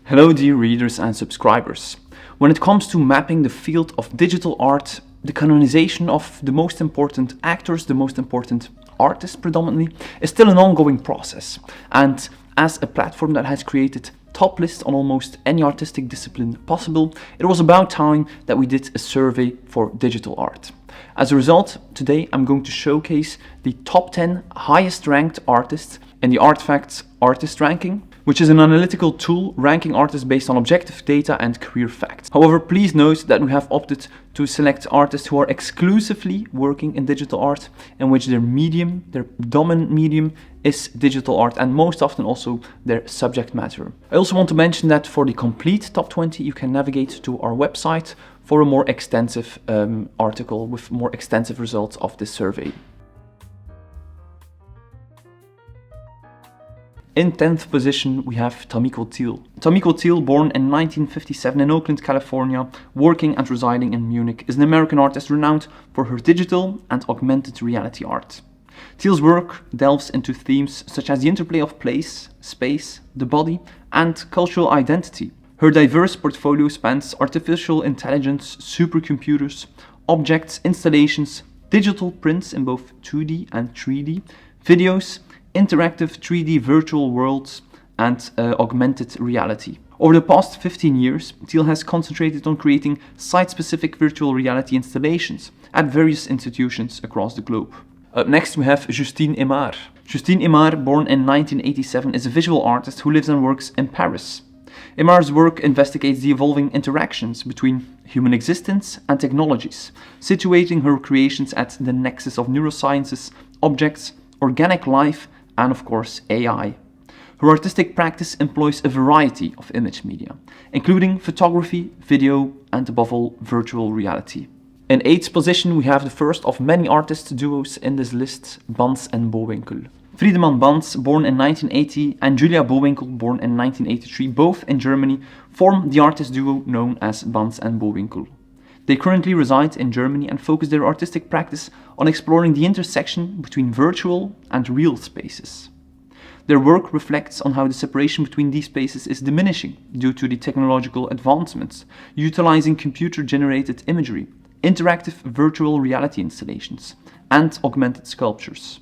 Hello dear readers and subscribers. When it comes to mapping the field of digital art, the canonization of the most important actors, the most important artists predominantly, is still an ongoing process. And as a platform that has created top lists on almost any artistic discipline possible, it was about time that we did a survey for digital art. As a result, today I'm going to showcase the top 10 highest ranked artists in the Artifacts Artist Ranking, which is an analytical tool ranking artists based on objective data and career facts. However, please note that we have opted to select artists who are exclusively working in digital art, in which their medium, their dominant medium, is digital art, and most often also their subject matter. I also want to mention that for the complete top 20, you can navigate to our website for a more extensive article with more extensive results of this survey. In 10th position, we have Tamiko Thiel. Tamiko Thiel, born in 1957 in Oakland, California, working and residing in Munich, is an American artist renowned for her digital and augmented reality art. Thiel's work delves into themes such as the interplay of place, space, the body, and cultural identity. Her diverse portfolio spans artificial intelligence, supercomputers, objects, installations, digital prints in both 2D and 3D, videos, interactive 3D virtual worlds, and augmented reality. Over the past 15 years, Thiel has concentrated on creating site-specific virtual reality installations at various institutions across the globe. Up next we have Justine Emard. Justine Emard, born in 1987, is a visual artist who lives and works in Paris. Emard's work investigates the evolving interactions between human existence and technologies, situating her creations at the nexus of neurosciences, objects, organic life, and of course AI. Her artistic practice employs a variety of image media, including photography, video, and above all, virtual reality. In 8th position, we have the first of many artist duos in this list, Banz and Bowinkel. Friedemann Banz, born in 1980, and Julia Bowinkel, born in 1983, both in Germany, form the artist duo known as Banz and Bowinkel. They currently reside in Germany and focus their artistic practice on exploring the intersection between virtual and real spaces. Their work reflects on how the separation between these spaces is diminishing due to the technological advancements, utilizing computer-generated imagery, interactive virtual reality installations, and augmented sculptures.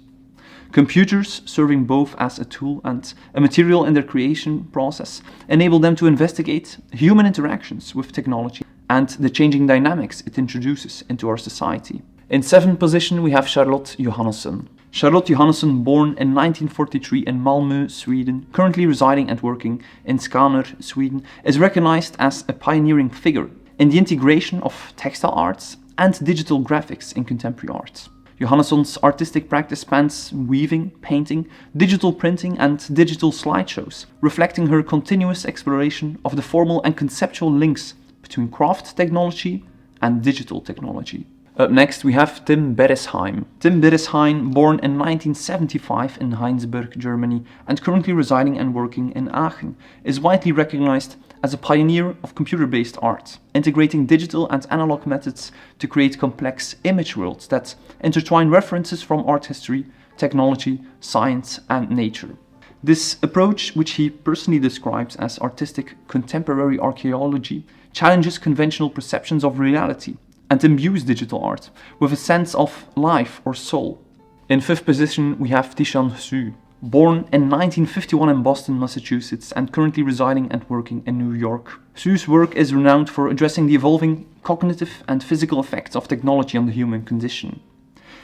Computers, serving both as a tool and a material in their creation process, enable them to investigate human interactions with technology and the changing dynamics it introduces into our society. In 7th position, we have Charlotte Johannesson. Charlotte Johannesson, born in 1943 in Malmö, Sweden, currently residing and working in Skåne, Sweden, is recognized as a pioneering figure in the integration of textile arts and digital graphics in contemporary art. Johannesson's artistic practice spans weaving, painting, digital printing, and digital slideshows, reflecting her continuous exploration of the formal and conceptual links between craft technology and digital technology. Up next we have Tim Berresheim. Tim Berresheim, born in 1975 in Heinsberg, Germany, and currently residing and working in Aachen, is widely recognized as a pioneer of computer-based art, integrating digital and analog methods to create complex image worlds that intertwine references from art history, technology, science, and nature. This approach, which he personally describes as artistic contemporary archaeology, challenges conventional perceptions of reality and imbues digital art with a sense of life or soul. In 5th position, we have Tishan Hsu. Born in 1951 in Boston, Massachusetts, and currently residing and working in New York. Hsu's work is renowned for addressing the evolving cognitive and physical effects of technology on the human condition.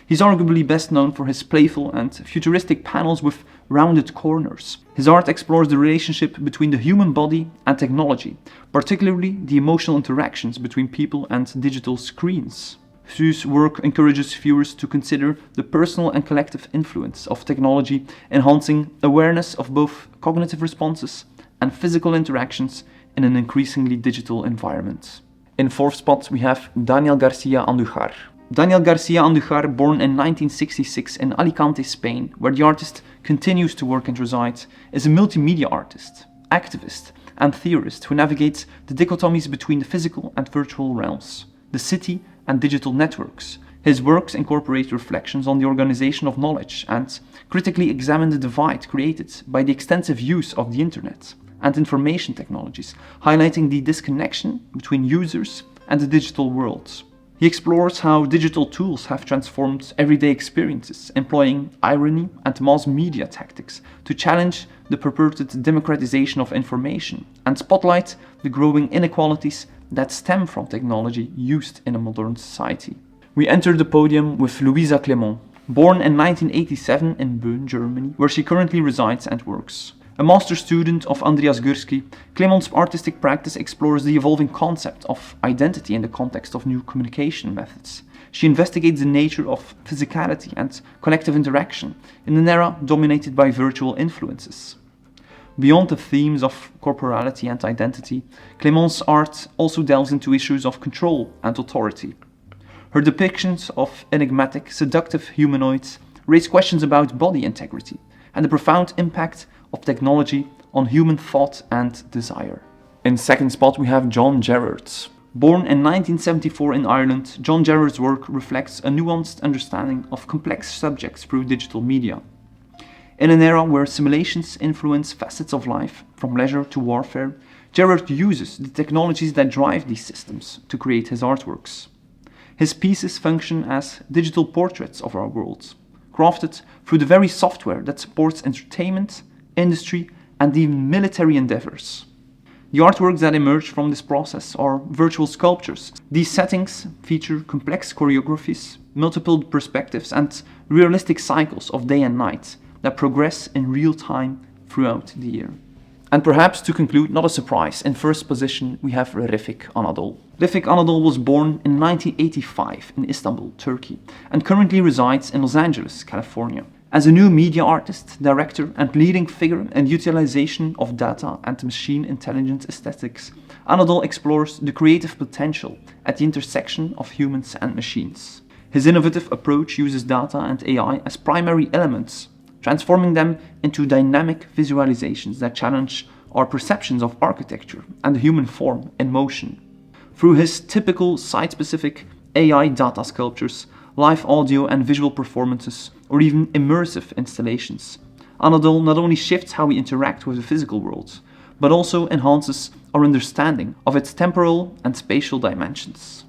He's arguably best known for his playful and futuristic panels with rounded corners. His art explores the relationship between the human body and technology, particularly the emotional interactions between people and digital screens. Hsu's work encourages viewers to consider the personal and collective influence of technology, enhancing awareness of both cognitive responses and physical interactions in an increasingly digital environment. In 4th spot, we have Daniel García Andújar. Daniel García Andújar, born in 1966 in Alicante, Spain, where the artist continues to work and reside, is a multimedia artist, activist, and theorist who navigates the dichotomies between the physical and virtual realms, the city and digital networks. His works incorporate reflections on the organization of knowledge and critically examine the divide created by the extensive use of the internet, and information technologies, highlighting the disconnection between users and the digital world. He explores how digital tools have transformed everyday experiences, employing irony and mass media tactics to challenge the purported democratization of information and spotlight the growing inequalities that stem from technology used in a modern society. We enter the podium with Louisa Clement, born in 1987 in Bonn, Germany, where she currently resides and works. A master student of Andreas Gursky, Clement's artistic practice explores the evolving concept of identity in the context of new communication methods. She investigates the nature of physicality and collective interaction in an era dominated by virtual influences. Beyond the themes of corporality and identity, Clement's art also delves into issues of control and authority. Her depictions of enigmatic, seductive humanoids raise questions about body integrity and the profound impact of technology on human thought and desire. In second spot we have John Gerrard. Born in 1974 in Ireland, John Gerrard's work reflects a nuanced understanding of complex subjects through digital media. In an era where simulations influence facets of life, from leisure to warfare, Gerrard uses the technologies that drive these systems to create his artworks. His pieces function as digital portraits of our world, crafted through the very software that supports entertainment, industry, and even military endeavors. The artworks that emerge from this process are virtual sculptures. These settings feature complex choreographies, multiple perspectives, and realistic cycles of day and night that progress in real time throughout the year. And perhaps to conclude, not a surprise, in first position we have Refik Anadol. Refik Anadol was born in 1985 in Istanbul, Turkey, and currently resides in Los Angeles, California. As a new media artist, director, and leading figure in utilization of data and machine intelligence aesthetics, Anadol explores the creative potential at the intersection of humans and machines. His innovative approach uses data and AI as primary elements, transforming them into dynamic visualizations that challenge our perceptions of architecture and the human form in motion. Through his typical site-specific AI data sculptures, live audio and visual performances, or even immersive installations, Anadol not only shifts how we interact with the physical world, but also enhances our understanding of its temporal and spatial dimensions.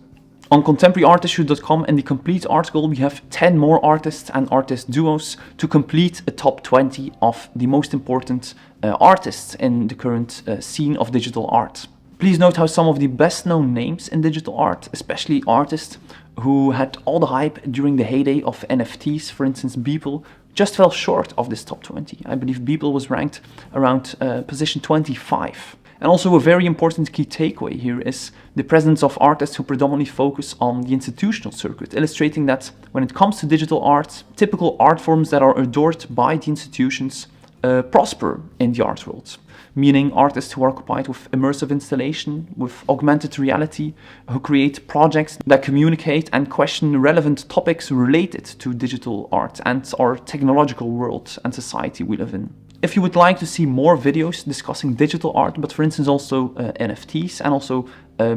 On contemporaryartissue.com in the complete article we have 10 more artists and artist duos to complete a top 20 of the most important artists in the current scene of digital art. Please note how some of the best known names in digital art, especially artists who had all the hype during the heyday of NFTs, for instance Beeple, just fell short of this top 20. I believe Beeple was ranked around position 25. And also a very important key takeaway here is the presence of artists who predominantly focus on the institutional circuit, illustrating that when it comes to digital art, typical art forms that are adored by the institutions prosper in the art world. Meaning artists who are occupied with immersive installation, with augmented reality, who create projects that communicate and question relevant topics related to digital art and our technological world and society we live in. If you would like to see more videos discussing digital art, but for instance also NFTs and also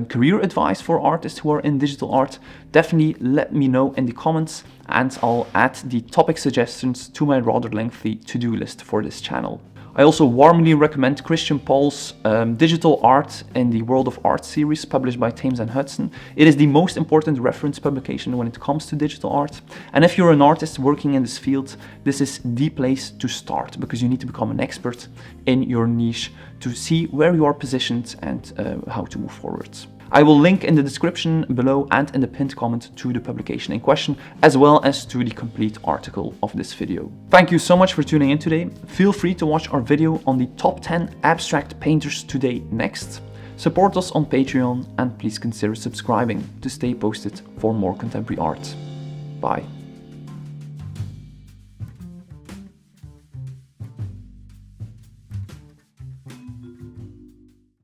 career advice for artists who are in digital art, definitely let me know in the comments and I'll add the topic suggestions to my rather lengthy to-do list for this channel. I also warmly recommend Christian Paul's Digital Art in the World of Art series published by Thames and Hudson. It is the most important reference publication when it comes to digital art. And if you're an artist working in this field, this is the place to start because you need to become an expert in your niche to see where you are positioned and how to move forward. I will link in the description below and in the pinned comment to the publication in question, as well as to the complete article of this video. Thank you so much for tuning in today. Feel free to watch our video on the top 10 abstract painters today next. Support us on Patreon and please consider subscribing to stay posted for more contemporary art. Bye.